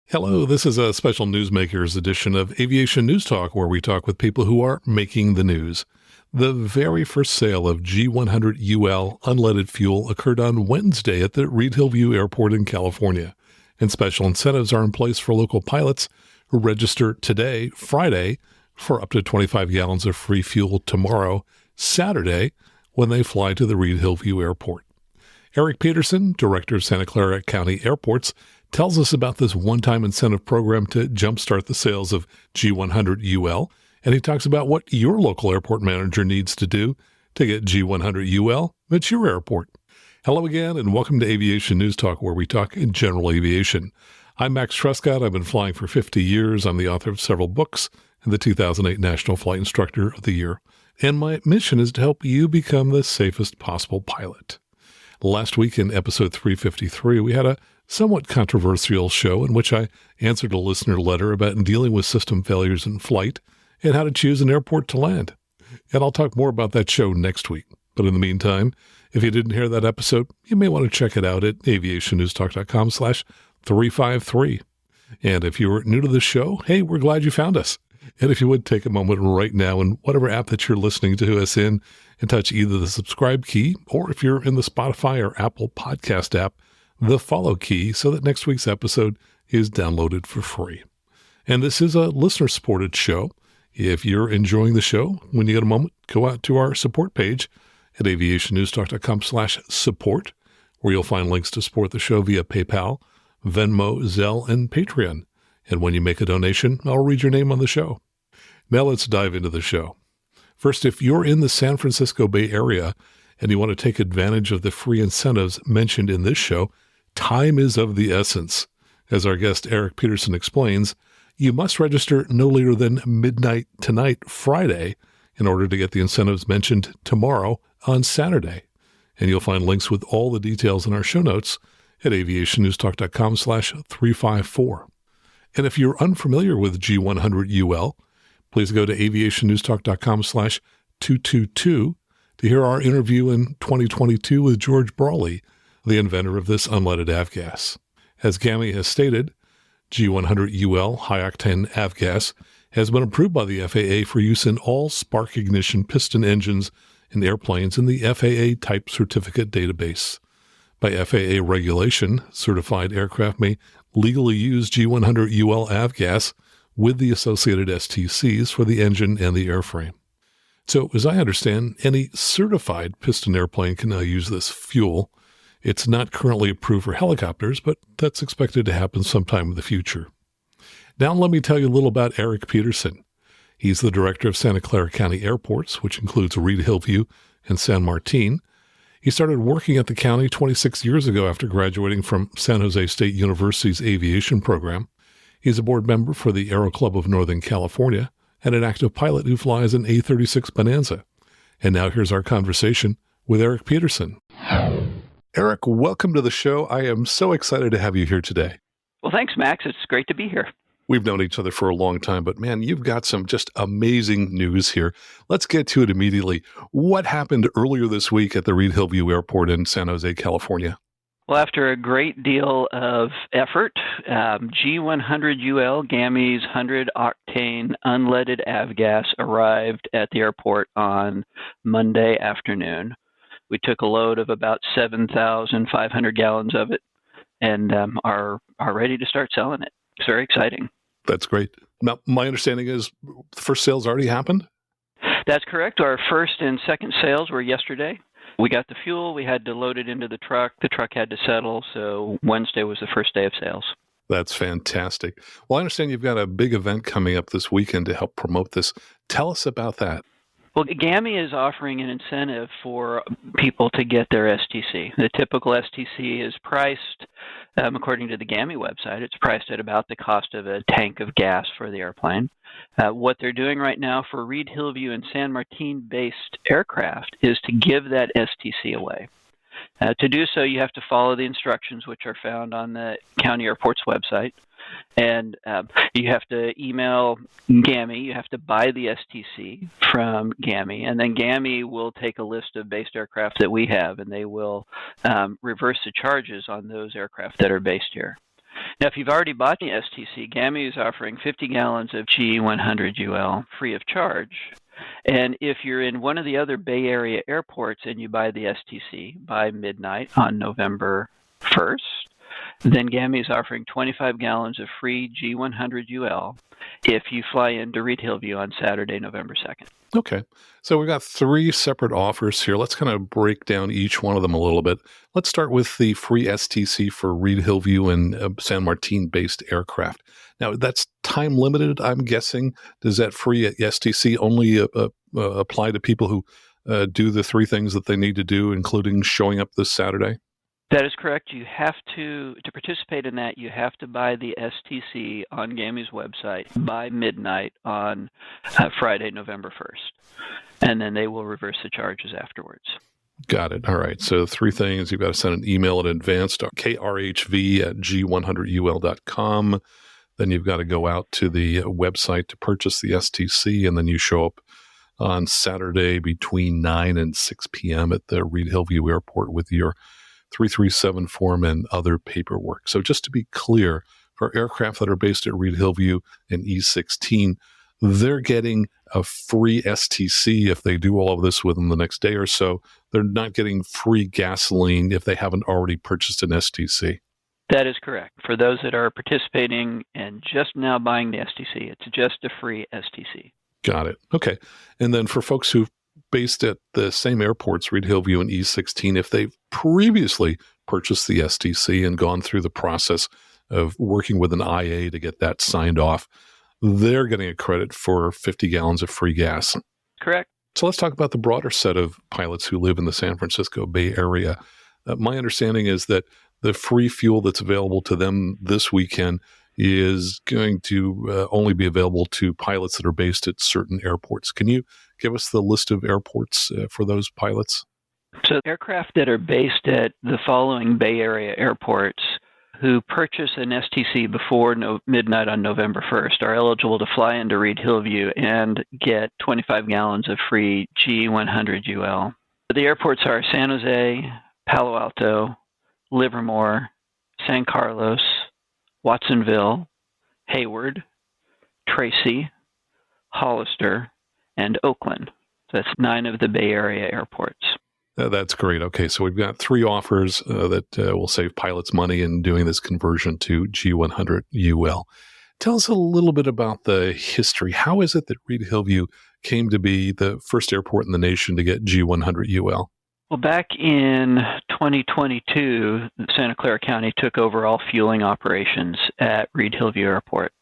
Hello, this is a special Newsmakers edition of Aviation News Talk, where we talk with people who are making the news. The very first sale of G100UL Unleaded fuel occurred on Wednesday at the Reid-Hillview Airport in California, and special incentives are in place for local pilots who register today, Friday, for up to 25 gallons of free fuel tomorrow, Saturday, when they fly to the Reid-Hillview Airport. Eric Peterson, director of Santa Clara County Airports, tells us about this one-time incentive program to jumpstart the sales of G100UL, and he talks about what your local airport manager needs to do to get G100UL at your airport. Hello again, and welcome to Aviation News Talk, where we talk in general aviation. I'm Max Trescott. I've been flying for 50 years. I'm the author of several books and the 2008 National Flight Instructor of the Year, and my mission is to help you become the safest possible pilot. Last week in episode 353, we had a somewhat controversial show in which I answered a listener letter about dealing with system failures in flight and how to choose an airport to land. And I'll talk more about that show next week. But in the meantime, if you didn't hear that episode, you may want to check it out at aviationnewstalk.com/353. And if you're new to the show, hey, we're glad you found us. And if you would take a moment right now in whatever app that you're listening to us in and touch either the subscribe key, or if you're in the Spotify or Apple podcast app, the follow key, so that next week's episode is downloaded for free. And this is a listener-supported show. If you're enjoying the show, when you get a moment, go out to our support page at aviationnewstalk.com/support, where you'll find links to support the show via PayPal, Venmo, Zelle, and Patreon. And when you make a donation, I'll read your name on the show. Now let's dive into the show. First, if you're in the San Francisco Bay Area and you want to take advantage of the free incentives mentioned in this show, time is of the essence. As our guest Eric Peterson explains, you must register no later than midnight tonight, Friday, in order to get the incentives mentioned tomorrow on Saturday. And you'll find links with all the details in our show notes at aviationnewstalk.com/354. And if you're unfamiliar with G100UL, please go to aviationnewstalk.com/222 to hear our interview in 2022 with George Brawley, the inventor of this unleaded avgas. As GAMI has stated, G100UL high-octane avgas has been approved by the FAA for use in all spark ignition piston engines in airplanes in the FAA Type Certificate database. By FAA regulation, certified aircraft may legally use G100UL avgas with the associated STCs for the engine and the airframe. So, as I understand, any certified piston airplane can now use this fuel. It's not currently approved for helicopters, but that's expected to happen sometime in the future. Now let me tell you a little about Eric Peterson. He's the director of Santa Clara County Airports, which includes Reid-Hillview and San Martin. He started working at the county 26 years ago after graduating from San Jose State University's aviation program. He's a board member for the Aero Club of Northern California and an active pilot who flies an A36 Bonanza. And now here's our conversation with Eric Peterson. Eric, welcome to the show. I am so excited to have you here today. Well, thanks, Max. It's great to be here. We've known each other for a long time, but man, you've got some just amazing news here. Let's get to it immediately. What happened earlier this week at the Reid-Hillview Airport in San Jose, California? Well, after a great deal of effort, G100UL, GAMI's 100-octane unleaded avgas, arrived at the airport on Monday afternoon. We took a load of about 7,500 gallons of it and are ready to start selling it. It's very exciting. That's great. Now, my understanding is the first sales already happened? That's correct. Our first and second sales were yesterday. We got the fuel. We had to load it into the truck. The truck had to settle. So Wednesday was the first day of sales. That's fantastic. Well, I understand you've got a big event coming up this weekend to help promote this. Tell us about that. Well, GAMI is offering an incentive for people to get their STC. The typical STC is priced, according to the GAMI website, it's priced at about the cost of a tank of gas for the airplane. What they're doing right now for Reid-Hillview and San Martin-based aircraft is to give that STC away. To do so, you have to follow the instructions, which are found on the county airport's website. And you have to email GAMI. You have to buy the STC from GAMI. And then GAMI will take a list of based aircraft that we have, and they will reverse the charges on those aircraft that are based here. Now, if you've already bought the STC, GAMI is offering 50 gallons of G100UL free of charge. And if you're in one of the other Bay Area airports and you buy the STC by midnight on November 1st, then GAMI is offering 25 gallons of free G100UL if you fly into Reid-Hillview on Saturday, November 2nd. Okay. So we've got three separate offers here. Let's kind of break down each one of them a little bit. Let's start with the free STC for Reid-Hillview and San Martin-based aircraft. Now, that's time limited, I'm guessing. Does that free STC only apply to people who do the three things that they need to do, including showing up this Saturday? That is correct. You have to participate in that, you have to buy the STC on GAMI's website by midnight on Friday, November 1st. And then they will reverse the charges afterwards. Got it. All right. So three things. You've got to send an email in advance to krhv@g100ul.com. Then you've got to go out to the website to purchase the STC, and then you show up on Saturday between 9 and 6 p.m. at the Reid-Hillview Airport with your 337 form and other paperwork. So just to be clear, for aircraft that are based at Reid-Hillview and E16, they're getting a free STC if they do all of this within the next day or so. They're not getting free gasoline if they haven't already purchased an STC. That is correct. For those that are participating and just now buying the STC, it's just a free STC. Got it. Okay. And then for folks who've based at the same airports, Reid-Hillview and E16, if they've previously purchased the STC and gone through the process of working with an IA to get that signed off, they're getting a credit for 50 gallons of free gas. Correct. So let's talk about the broader set of pilots who live in the San Francisco Bay Area. My understanding is that the free fuel that's available to them this weekend is going to only be available to pilots that are based at certain airports. Can you give us the list of airports for those pilots? So aircraft that are based at the following Bay Area airports who purchase an STC before midnight on November 1st are eligible to fly into Reid-Hillview and get 25 gallons of free G100UL. The airports are San Jose, Palo Alto, Livermore, San Carlos, Watsonville, Hayward, Tracy, Hollister, and Oakland. So that's 9 of the Bay Area airports. That's great. Okay, so we've got 3 offers that will save pilots money in doing this conversion to G100UL. Tell us a little bit about the history. How is it that Reid-Hillview came to be the first airport in the nation to get G100UL? Well, back in 2022, Santa Clara County took over all fueling operations at Reid-Hillview Airport.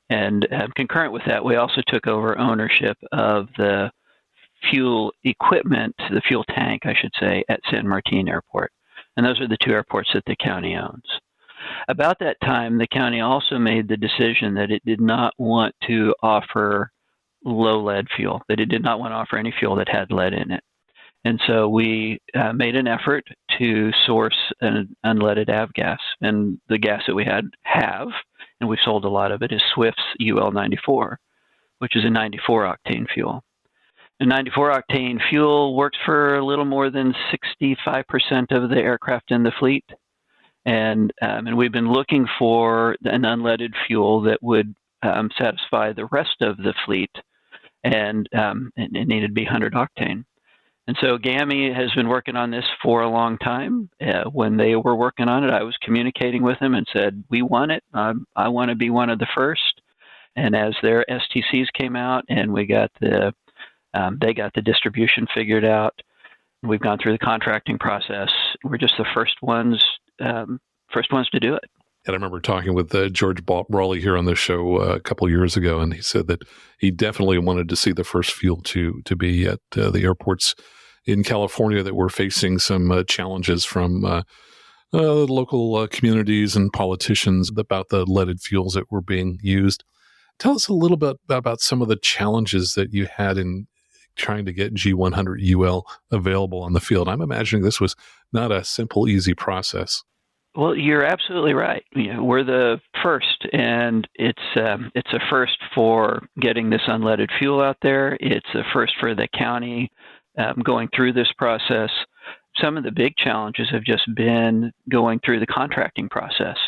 And concurrent with that, we also took over ownership of the fuel equipment, the fuel tank, I should say, at San Martin Airport. And those are the 2 airports that the county owns. About that time, the county also made the decision that it did not want to offer low lead fuel, that it did not want to offer any fuel that had lead in it. And so we made an effort to source an unleaded avgas. And the gas that we have, and we've sold a lot of it, is Swift's UL94, which is a 94-octane fuel. The 94-octane fuel works for a little more than 65% of the aircraft in the fleet. And we've been looking for an unleaded fuel that would satisfy the rest of the fleet, and it needed to be 100-octane. And so GAMI has been working on this for a long time. When they were working on it, I was communicating with them and said, we want it. I want to be one of the first. And as their STCs came out and they got the distribution figured out, we've gone through the contracting process. We're just the first ones to do it. And I remember talking with George Brawley here on the show a couple of years ago, and he said that he definitely wanted to see the first fuel to be at the airports in California that were facing some challenges from local communities and politicians about the leaded fuels that were being used. Tell us a little bit about some of the challenges that you had in trying to get G100UL available on the field. I'm imagining this was not a simple, easy process. Well, you're absolutely right. We're the first, and it's a first for getting this unleaded fuel out there. It's a first for the county going through this process. Some of the big challenges have just been going through the contracting process.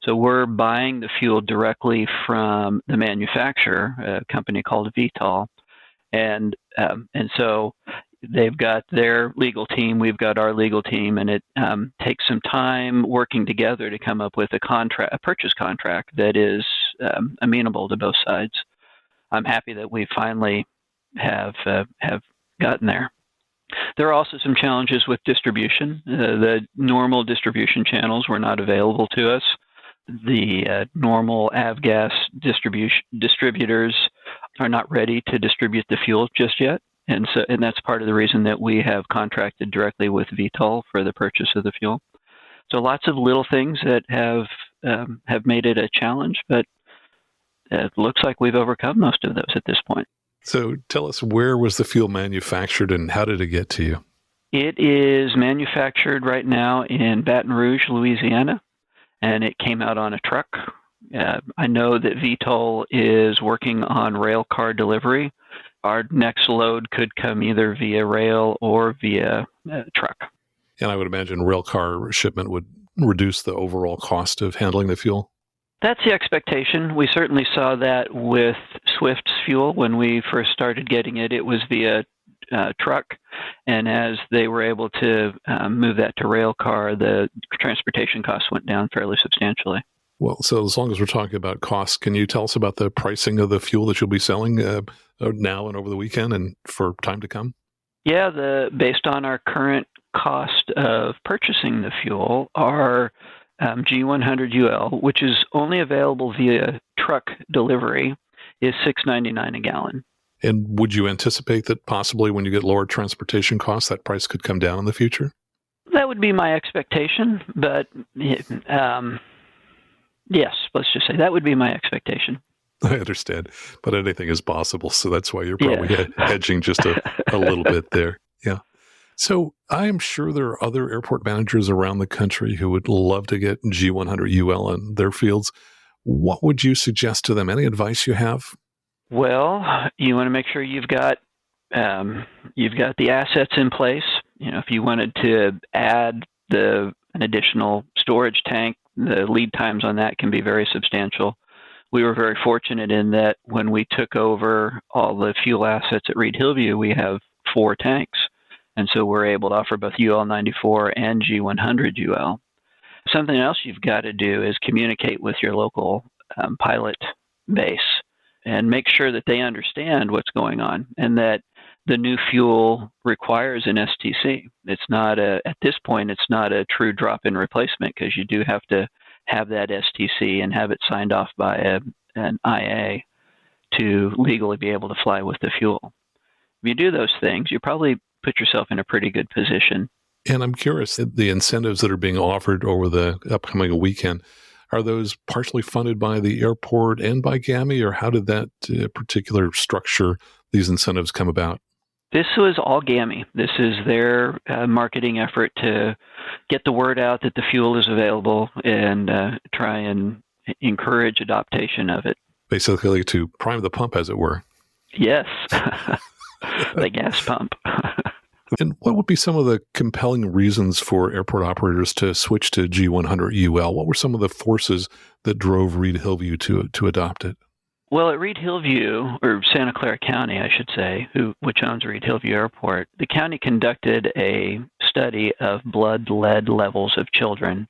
So we're buying the fuel directly from the manufacturer, a company called Vitol, and so they've got their legal team, we've got our legal team, and it takes some time working together to come up with a purchase contract that is amenable to both sides. I'm happy that we finally have gotten there. There are also some challenges with distribution. The normal distribution channels were not available to us. The normal avgas distributors are not ready to distribute the fuel just yet, and that's part of the reason that we have contracted directly with Vitol for the purchase of the fuel. So lots of little things that have made it a challenge, but it looks like we've overcome most of those at this point. So tell us, where was the fuel manufactured and how did it get to you? It is manufactured right now in Baton Rouge, Louisiana, and it came out on a truck. I know that Vitol is working on rail car delivery. Our next load could come either via rail or via truck. And I would imagine rail car shipment would reduce the overall cost of handling the fuel? That's the expectation. We certainly saw that with Swift's fuel. When we first started getting it, it was via truck. And as they were able to move that to rail car, the transportation costs went down fairly substantially. Well, so as long as we're talking about costs, can you tell us about the pricing of the fuel that you'll be selling now and over the weekend and for time to come? Yeah, based on our current cost of purchasing the fuel, our G100UL, which is only available via truck delivery, is $6.99 a gallon. And would you anticipate that possibly when you get lower transportation costs, that price could come down in the future? That would be my expectation, but yes, let's just say that would be my expectation. I understand, but anything is possible, so that's why you're probably hedging just a little bit there. Yeah. So I am sure there are other airport managers around the country who would love to get G100UL in their fields. What would you suggest to them? Any advice you have? Well, you want to make sure you've got the assets in place. You know, if you wanted to add an additional storage tank, the lead times on that can be very substantial. We were very fortunate in that when we took over all the fuel assets at Reid-Hillview, we have 4 tanks. And so we're able to offer both UL94 and G100UL. Something else you've got to do is communicate with your local pilot base and make sure that they understand what's going on and that the new fuel requires an STC. It's not at this point, it's not a true drop-in replacement because you do have to have that STC and have it signed off by an IA to legally be able to fly with the fuel. If you do those things, you probably put yourself in a pretty good position. And I'm curious, the incentives that are being offered over the upcoming weekend, are those partially funded by the airport and by GAMI, or how did that particular structure, these incentives come about? This was all GAMI. This is their marketing effort to get the word out that the fuel is available and try and encourage adoption of it. Basically to prime the pump, as it were. Yes, the gas pump. And what would be some of the compelling reasons for airport operators to switch to G100UL? What were some of the forces that drove Reid-Hillview to adopt it? Well, at Reid-Hillview, or Santa Clara County, I should say, which owns Reid-Hillview Airport, the county conducted a study of blood lead levels of children.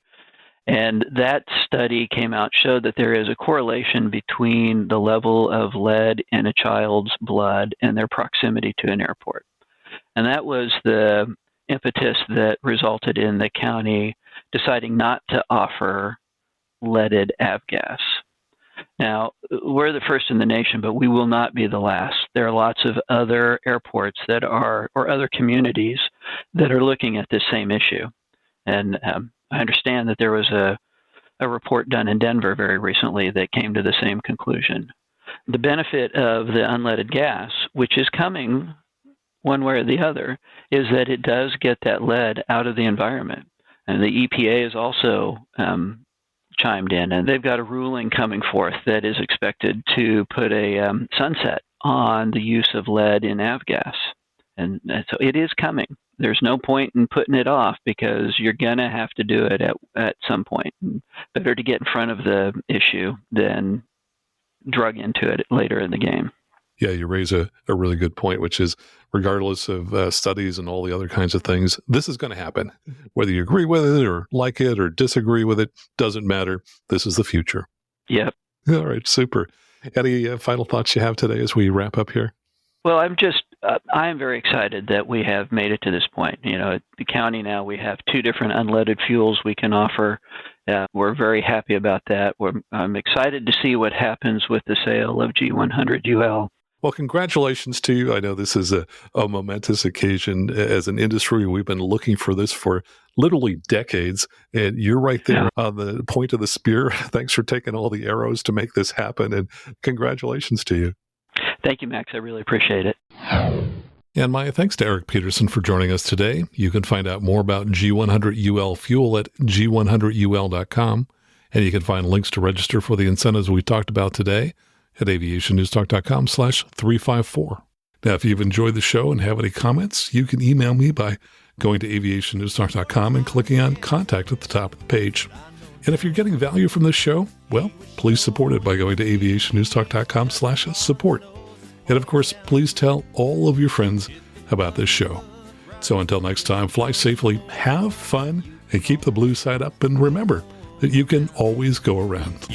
And that study showed that there is a correlation between the level of lead in a child's blood and their proximity to an airport. And that was the impetus that resulted in the county deciding not to offer leaded avgas. Now, we're the first in the nation, but we will not be the last. There are lots of other airports or other communities that are looking at this same issue. And I understand that there was a report done in Denver very recently that came to the same conclusion. The benefit of the unleaded gas, which is coming one way or the other, is that it does get that lead out of the environment. And the EPA has also chimed in, and they've got a ruling coming forth that is expected to put a sunset on the use of lead in avgas. And so it is coming. there's no point in putting it off because you're going to have to do it at some point. Better to get in front of the issue than drug into it later in the game. Yeah, you raise a really good point, which is regardless of studies and all the other kinds of things, this is going to happen. Whether you agree with it or like it or disagree with it, doesn't matter. This is the future. Yep. All right, super. Any final thoughts you have today as we wrap up here? Well, I am very excited that we have made it to this point. At the county now, we have 2 different unleaded fuels we can offer. We're very happy about that. I'm excited to see what happens with the sale of G100UL. Well, congratulations to you. I know this is a momentous occasion. As an industry, we've been looking for this for literally decades, and you're right there on the point of the spear. Thanks for taking all the arrows to make this happen, and congratulations to you. Thank you, Max. I really appreciate it. And my thanks to Eric Peterson for joining us today. You can find out more about G100UL fuel at G100UL.com, and you can find links to register for the incentives we talked about today at aviationnewstalk.com/354. Now, if you've enjoyed the show and have any comments, you can email me by going to aviationnewstalk.com and clicking on Contact at the top of the page. And if you're getting value from this show, well, please support it by going to aviationnewstalk.com/support. And of course, please tell all of your friends about this show. So until next time, fly safely, have fun, and keep the blue side up. And remember that you can always go around.